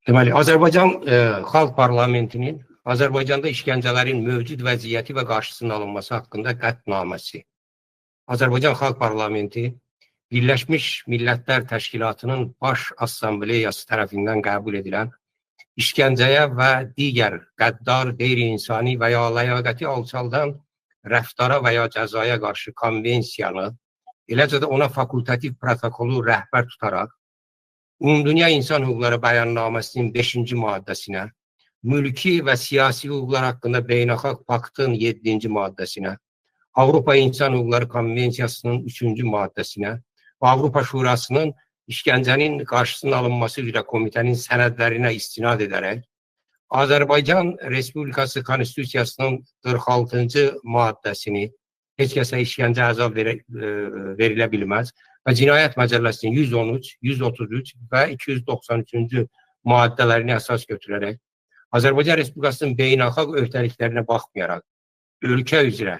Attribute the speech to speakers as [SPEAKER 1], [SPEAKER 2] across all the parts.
[SPEAKER 1] Deməli, Azərbaycan Xalq Parlamentinin Azərbaycanda işgəncələrin mövcud vəziyyəti və qarşısının alınması haqqında qətnaməsi. Azərbaycan Xalq Parlamenti Birləşmiş Millətlər Təşkilatının Baş Assambleyası tərəfindən qəbul edilən işgəncəyə və digər qəddar, qeyri-insani və ya ləyaqəti alçaldan rəftara və ya cəzaya qarşı konvensiyanı, eləcə də ona fakultativ protokolu rəhbər tutaraq, Ümumdünya İnsan Hüquqları Bəyannaməsinin 5-ci maddəsinə, mülki və siyasi hüquqlar haqqında Beynəlxalq Paktın 7-ci maddəsinə, Avropa İnsan Hüquqları Konvensiyasının 3-cü maddəsinə və Avropa Şurasının işgəncənin qarşısının alınması üzrə komitənin sənədlərinə istinad edərək, Azərbaycan Respublikası Konstitusiyasının 46-cı maddəsini heç kəsə işgəncə əzab verilə bilməz və Cinayət Məcəlləsinin 113, 133 və 293-cü maddələrini əsas götürərək, Azərbaycan Respublikasının beynəlxalq öhdəliklərinə baxmayaraq, ölkə üzrə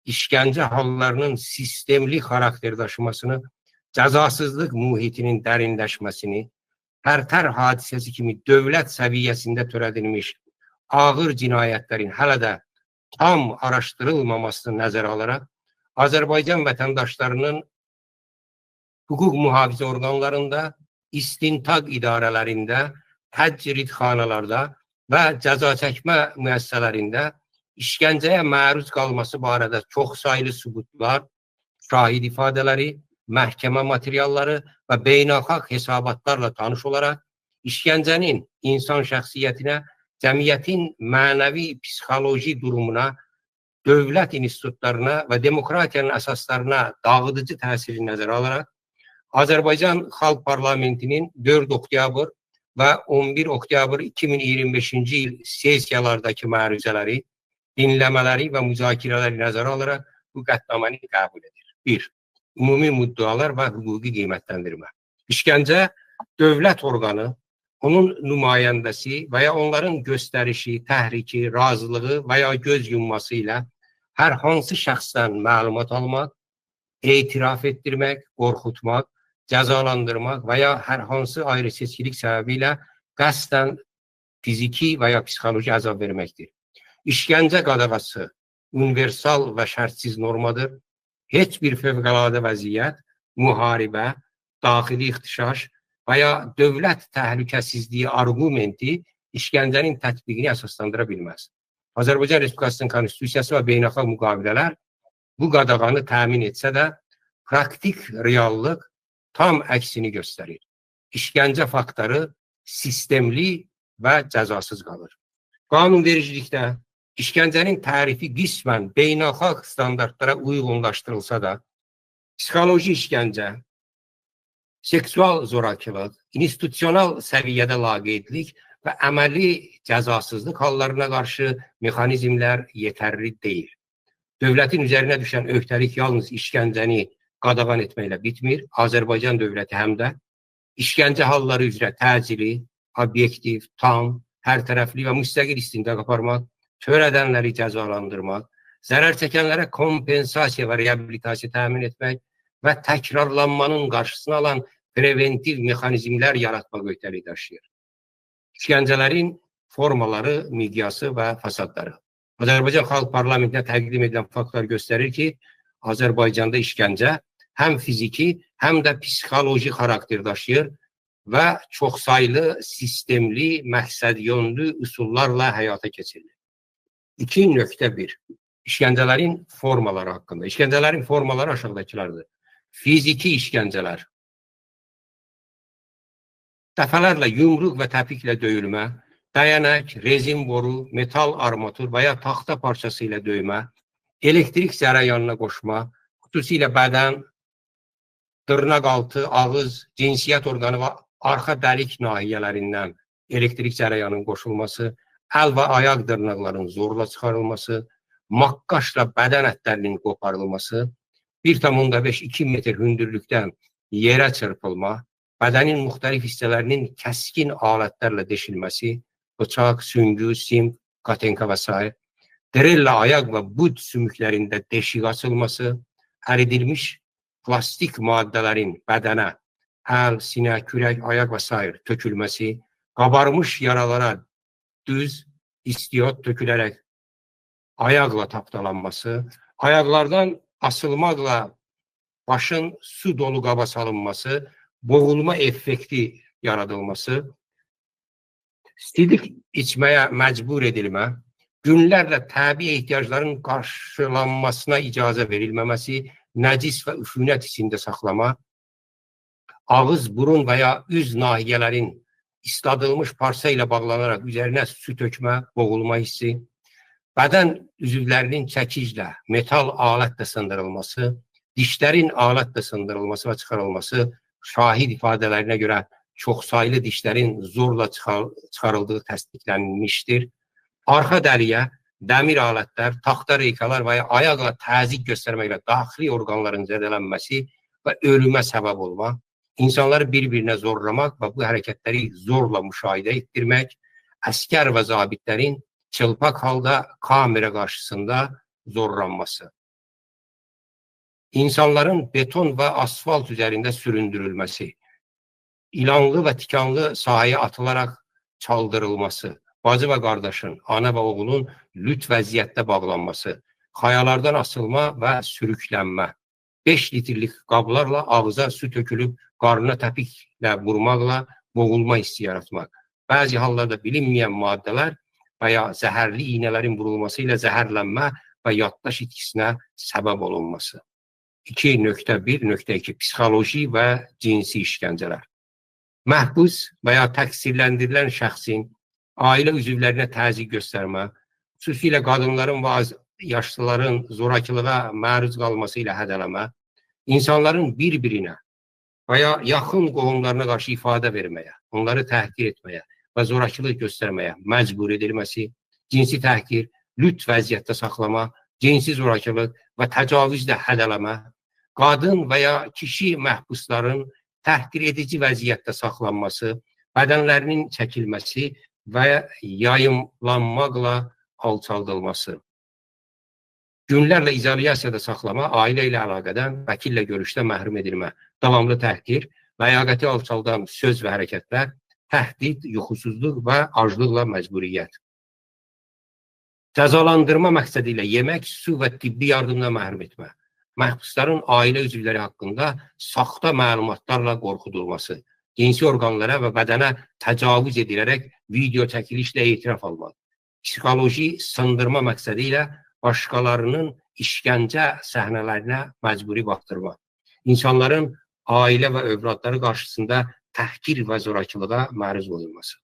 [SPEAKER 1] işgəncə hallarının sistemli xarakter daşımasını, cəzasızlıq mühitinin dərinləşməsini, Tərtər hadisəsi kimi dövlət səviyyəsində törədilmiş ağır cinayətlərin hələ də tam araşdırılmamasını nəzərə alaraq, Azərbaycan vətəndaşlarının hüquq mühafizə orqanlarında, istintaq idarələrində, təcridxanalarda və cəza çəkmə müəssisələrində işgəncəyə məruz qalması barədə çoxsaylı sübutlar, şahid ifadələri, məhkəmə materialları və beynəlxalq hesabatlarla tanış olaraq, işgəncənin insan şəxsiyyətinə, cəmiyyətin mənəvi, psixoloji durumuna, dövlət institutlarına və demokratiyanın əsaslarına dağıdıcı təsiri nəzərə alaraq, Azərbaycan Xalq Parlamentinin 4 oktyabr və 11 oktyabr 2025-ci il sessiyalardakı məruzələri, dinləmələri və müzakirələri nəzərə alaraq bu qətnaməni qəbul edir. 1. Ümumi müddialar və hüquqi qiymətləndirmə. İşgəncə dövlət orqanı, onun nümayəndəsi və ya onların göstərişi, təhriki, razılığı və ya göz yumması ilə hər hansı şəxsdən məlumat almaq, etiraf etdirmək, qorxutmaq, cəzalandırmaq və ya hər hansı ayrı seçkilik səbəbi ilə qəsdən fiziki və ya psixoloji əzab verməkdir. İşgəncə qadağası universal və şərtsiz normadır. Heç bir fövqəladə vəziyyət, müharibə, daxili ixtişaş və ya dövlət təhlükəsizliyi arqumenti işgəncənin tətbiqini əsaslandıra bilməz. Azərbaycan Respublikasının Konstitusiyası və beynəlxalq müqavilələr bu qadağanı təmin etsə də, praktik reallıq tam əksini göstərir. İşgəncə faktları sistemli və cəzasız qalır. Qanunvericilikdə işgəncənin tərifi qismən beynəlxalq standartlara uyğunlaşdırılsa da, psixoloji işgəncə, seksual zorakılıq, institusional səviyyədə laqeydlik və əməli cəzasızlıq hallarına qarşı mexanizmlər yetərli deyil. Dövlətin üzərinə düşən öhdəlik yalnız işgəncəni qadağan etməklə bitmir. Azərbaycan dövləti həm də işgəncə halları üzrə təcili, obyektiv, tam, hər tərəfli və müstəqil istintaq aparmaq, törədənləri cəzalandırmaq, zərər çəkənlərə kompensasiya və reabilitasiya təmin etmək və təkrarlanmanın qarşısını alan preventiv mexanizmlər yaratmaq öhdəliyi daşıyır. İşgəncələrin formaları, miqyası və fəsadları. Azərbaycan Xalq Parlamentinə təqdim edilən faktlar göstərir ki, Azərbaycanda işgəncə həm fiziki, həm də psixoloji xarakter daşıyır və çoxsaylı, sistemli, məqsədyönlü üsullarla həyata keçirilir. 2.1. İşgəncələrin formaları haqqında. İşgəncələrin formaları aşağıdakılardır. Fiziki işgəncələr. Dəfələrlə yumruq və təpiklə döyülmə, dəyənək, rezin boru, metal armatur və ya taxta parçası ilə döymə, elektrik cərəyanına qoşma, xüsusilə bədən, dırnaq altı, ağız, cinsiyyət orqanı və arxa dəlik nahiyələrindən elektrik cərəyanının qoşulması, əl və ayaq dırnaqlarının zorla çıxarılması, maqqaşla bədən ətlərinin qoparılması, 1,5-2 metr hündürlükdən yerə çırpılma, bədənin müxtəlif hissələrinin kəskin alətlərlə deşilməsi, bıçaq, süngü, sim, qatenka və s. Drellə ayaq və bud sümüklərində deşik açılması, əridilmiş plastik maddələrin bədənə, əl, sinə, kürək, ayaq və s. tökülməsi, qabarmış yaralara düz istiyot tökülərək ayaqla tapdalanması, ayaqlardan asılmaqla başın su dolu qaba salınması, boğulma effekti yaradılması, sidik içməyə məcbur edilmə, günlərlə təbii ehtiyacların qarşılanmasına icazə verilməməsi, nəcis və üfunət içində saxlama, ağız, burun və ya üz nahiyələrin isladılmış parça ilə bağlanaraq üzərinə su tökmə, boğulma hissi, bədən üzvlərinin çəkiclə, metal alətlə sındırılması, dişlərin alətlə sındırılması və çıxarılması, şahid ifadələrinə görə çoxsaylı dişlərin zorla çıxarıldığı təsdiqlənilmişdir. Arxa dəriyə, dəmir alətlər, taxta reykalar və ya ayaqla təzyiq göstərməklə daxili orqanların zədələnməsi və ölümə səbəb olma, insanları bir-birinə zorlamaq və bu hərəkətləri zorla müşahidə etdirmək, əskər və zabitlərin çılpaq halda kamera qarşısında zorlanması, insanların beton və asfalt üzərində süründürülməsi, ilanlı və tikanlı sahaya atılaraq çaldırılması, bacı və qardaşın, ana və oğlun lüt vəziyyətdə bağlanması, xayalardan asılma və sürüklənmə, 5 litrlik qablarla ağıza su tökülüb qarnına təpiklə vurmaqla boğulma hissi yaratmaq, bəzi hallarda bilinməyən maddələr və ya zəhərli iynələrin vurulması ilə zəhərlənmə və yaddaş itkisinə səbəb olunması. 2.1.2 Psixoloji və cinsi işgəncələr. Məhbus və ya təqsirləndirilən şəxsin ailə üzvlərinə təzyiq göstərmə, xüsusilə qadınların və yaşlıların zorakılığa məruz qalması ilə hədələmə, insanların bir-birinə və ya yaxın qohumlarına qarşı ifadə verməyə, onları təhqir etməyə və zorakılıq göstərməyə məcbur edilməsi, cinsi təhqir, lüt vəziyyətdə saxlama, cinsi zorakılıq və təcavüzlə hədələmə, qadın və ya kişi məhbusların təhqir edici vəziyyətdə saxlanması, bədənlərinin çəkilməsi və yayımlanmaqla alçaldılması, günlərlə izolyasiyada saxlama, ailə ilə əlaqədən, vəkillə görüşdə məhrum edilmə, davamlı təhqir, ləyaqəti alçaldan söz və hərəkətlər, təhdid, yuxusuzluq və aclıqla məcburiyyət. Cəzalandırma məqsədi ilə yemək, su və tibbi yardımdan məhrum etmə, məhbusların ailə üzvləri haqqında saxta məlumatlarla qorxudulması, cinsi orqanlara və bədənə təcavüz edilərək video çəkilişlə etiraf almaq, psixoloji sındırma məqsədi ilə başqalarının işgəncə səhnələrinə məcburi baxdırma, insanların ailə və övladları qarşısında təhqir və zorakılığa məruz qoyulması.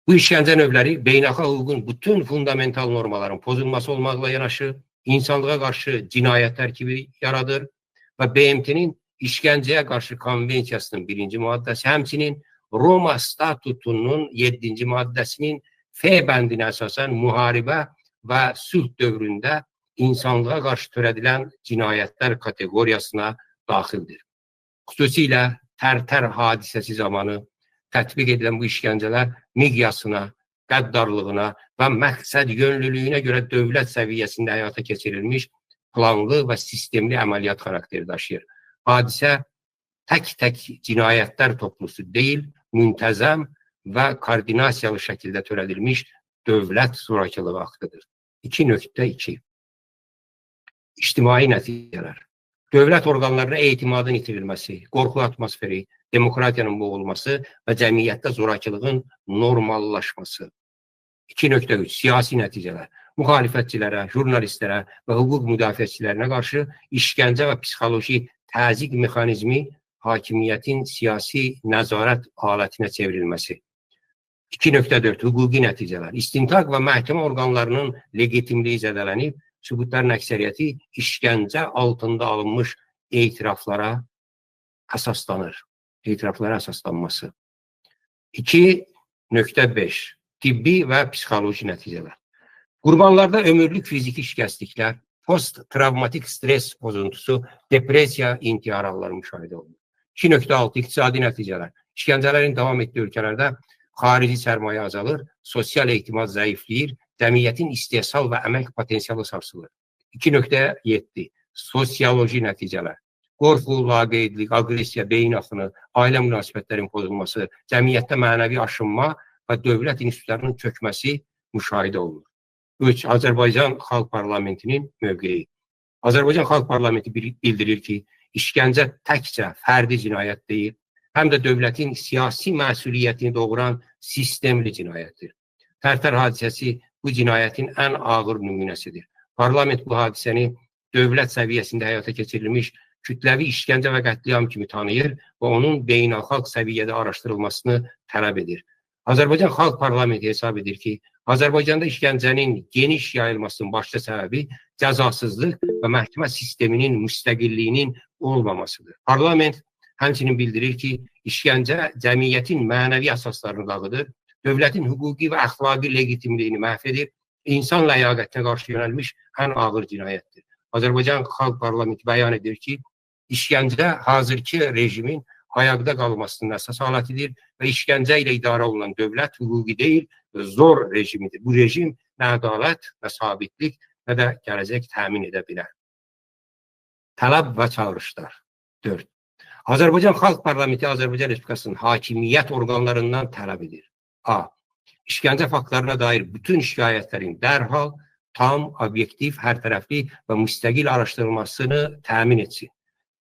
[SPEAKER 1] Bu işgəncə növləri beynəlxalq hüququn bütün fundamental normaların pozulması olmaqla yanaşı, insanlığa qarşı cinayətlər kimi yaradır və BMT-nin işgəncəyə qarşı konvensiyasının 1-ci maddəsi, həmçinin Roma statutunun 7-ci maddəsinin F bəndinə əsasən müharibə və sülh dövründə insanlığa qarşı törədilən cinayətlər kateqoriyasına daxildir. Xüsusilə Tərtər hadisəsi zamanı tətbiq edilən bu işgəncələr miqyasına, qəddarlığına və məqsəd yönlülüyünə görə dövlət səviyyəsində həyata keçirilmiş planlı və sistemli əməliyyat xarakteri daşıyır. Hadisə tək-tək cinayətlər toplusu deyil, müntəzəm və koordinasiyalı şəkildə törədilmiş dövlət zorakılığı aktıdır. 2.2 İctimai nəticələr. Dövlət orqanlarına etimadın itirilməsi, qorxu atmosferi, demokratiyanın boğulması və cəmiyyətdə zorakılığın normallaşması. 2.3 Siyasi nəticələr. Müxalifətçilərə, jurnalistlərə və hüquq müdafiəçilərinə qarşı işgəncə və psixoloji təzyiq mexanizmi hakimiyyətin siyasi nəzarət alətinə çevrilməsi. 2.4 Hüquqi nəticələr. İstintaq və məhkəmə orqanlarının legitimliyi zədələnib, sübutların əksəriyyəti işgəncə altında alınmış etiraflara əsaslanır. Etiraflara əsaslanması. 2.5 Tibbi və psixoloji nəticələr. Qurbanlarda ömürlük fiziki şikəstliklər, post-travmatik stres pozuntusu, depresiya, intihar halları müşahidə olunur. 2.6 İqtisadi nəticələr. İşgəncələrin davam etdiyi ölkələrdə xarici sərmayə azalır, sosial etimad zəifləyir, cəmiyyətin istehsal və əmək potensialı sarsılır. 2.7 Sosioloji nəticələr. qorxu, laqeydlik, aqressiya, beyin axını, ailə münasibətlərin pozulması, cəmiyyətdə mənəvi aşınma və dövlət institutlarının çökməsi müşahidə olunur. 3. Azərbaycan Xalq Parlamentinin mövqeyi. Azərbaycan Xalq Parlamenti bildirir ki, işgəncə təkcə fərdi cinayət deyil, həm də dövlətin siyasi məsuliyyətini doğuran sistemli cinayətdir. Tərtər hadisəsi bu cinayətin ən ağır nümunəsidir. Parlament bu hadisəni dövlət səviyyəsində həyata keçirilmiş kütləvi işgəncə və qətliam kimi tanıyır və onun beynəlxalq səviyyədə araşdırılmasını tələb edir. Azərbaycan Xalq Parlamenti hesab edir ki, Azərbaycanda işgəncənin geniş yayılmasının başlı səbəbi cəzasızlıq və məhkəmə sisteminin müstəqilliyinin olmamasıdır. Parlament həmçinin bildirir ki, işgəncə cəmiyyətin mənəvi əsaslarını dağıdır, dövlətin hüquqi və əxlaqi legitimliyini məhv edir, insan ləyaqətinə qarşı yönəlmiş ən ağır cinayətdir. Azərbaycan Xalq Parlamenti bəyan edir ki, işgəncə hazırki rejimin ayaqda qalmasının əsas alətidir və işgəncə ilə idarə olunan dövlət hüquqi deyil, zor rejimidir. Bu rejim nə ədalət, nə sabitlik, nə də gələcək təmin edə bilər. Tələb və çağırışlar. 4. Azərbaycan Xalq Parlamenti Azərbaycan Respublikasının hakimiyyət orqanlarından tələb edir. A. İşgəncə faktlarına dair bütün şikayətlərin dərhal, tam, obyektiv, hərtərəfli və müstəqil araşdırılmasını təmin etsin.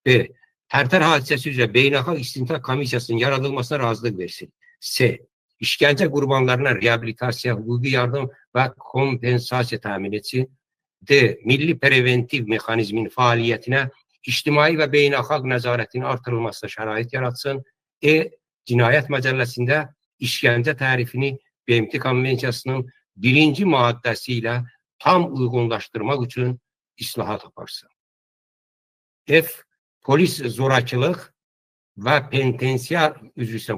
[SPEAKER 1] B. Tərtər hadisəsi üzrə beynəlxalq istintaq komissiyasının yaradılmasına razılıq versin. C. İşgəncə qurbanlarına reabilitasiya, hüquqi yardım və kompensasiya təmin etsin. D. Milli preventiv mexanizmin fəaliyyətinə ictimai və beynəlxalq nəzarətin artırılmasına şərait yaratsın. E. Cinayət məcəlləsində işgəncə tərifini BMT Konvensiyasının 1-ci maddəsi ilə tam uyğunlaşdırmaq üçün islahat aparsın. F. Polis zorakılıq və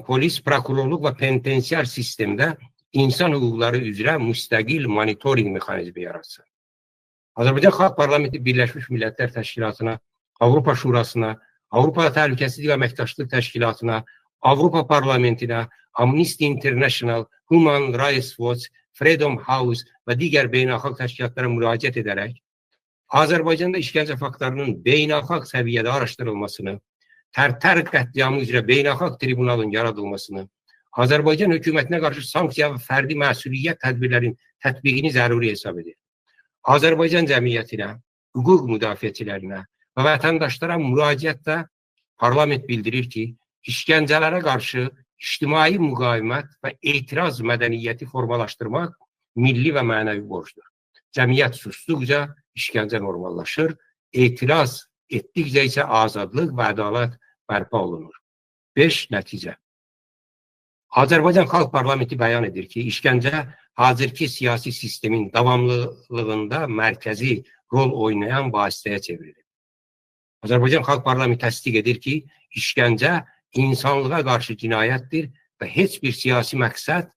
[SPEAKER 1] polis, prokurorluq və penitensiar sistemdə insan hüquqları üzrə müstəqil monitoring mexanizmi yaratsın. Azərbaycan Xalq Parlamenti Birləşmiş Millətlər Təşkilatına, Avropa Şurasına, Avropa Təhlükəsizlik və Əməkdaşlıq Təşkilatına, Avropa Parlamentinə, Amnesty International, Human Rights Watch, Freedom House və digər beynəlxalq təşkilatlara müraciət edərək Azərbaycanda işgəncə faktlarının beynəlxalq səviyyədə araşdırılmasını, Tərtər qətliamı üzrə beynəlxalq tribunalın yaradılmasını, Azərbaycan hökumətinə qarşı sanksiya və fərdi məsuliyyət tədbirlərin tətbiqini zəruri hesab edir. Azərbaycan cəmiyyətinə, hüquq müdafiəçilərinə və vətəndaşlara müraciətdə parlament bildirir ki, işgəncələrə qarşı ictimai müqavimət və etiraz mədəniyyəti formalaşdırmaq milli və mənəvi borcdur. Cəmiyyət susduqca işgəncə normallaşır, etiraz etdikcə isə azadlıq və ədalət bərpa olunur. 5. Nəticə. Azərbaycan Xalq Parlamenti bəyan edir ki, işgəncə hazırki siyasi sistemin davamlılığında mərkəzi rol oynayan vasitəyə çevrilir. Azərbaycan Xalq Parlamenti təsdiq edir ki, işgəncə insanlığa qarşı cinayətdir və heç bir siyasi məqsəd,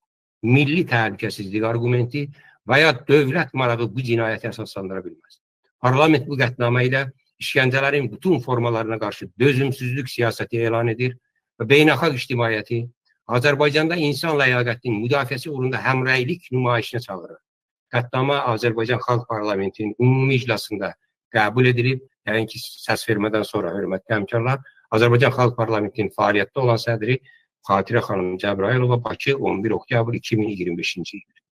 [SPEAKER 1] milli təhlükəsizlik arqumenti və ya dövlət marağı bu cinayəti əsaslandıra bilməz. Parlament bu qətnamə ilə işgəncələrin bütün formalarına qarşı dözümsüzlük siyasəti elan edir və beynəlxalq ictimaiyyəti Azərbaycanda insan ləyaqətinin müdafiəsi uğrunda həmrəylik nümayişinə çağırır. Qətnamə Azərbaycan Xalq Parlamentinin ümumi iclasında qəbul edilib, yəni ki, səs vermədən sonra hörmətli həmkarlar, Azərbaycan Xalq Parlamentinin fəaliyyətdə olan sədri Xatirə xanım Cəbrayılova, Bakı, 11 oktyabr 2025-ci il.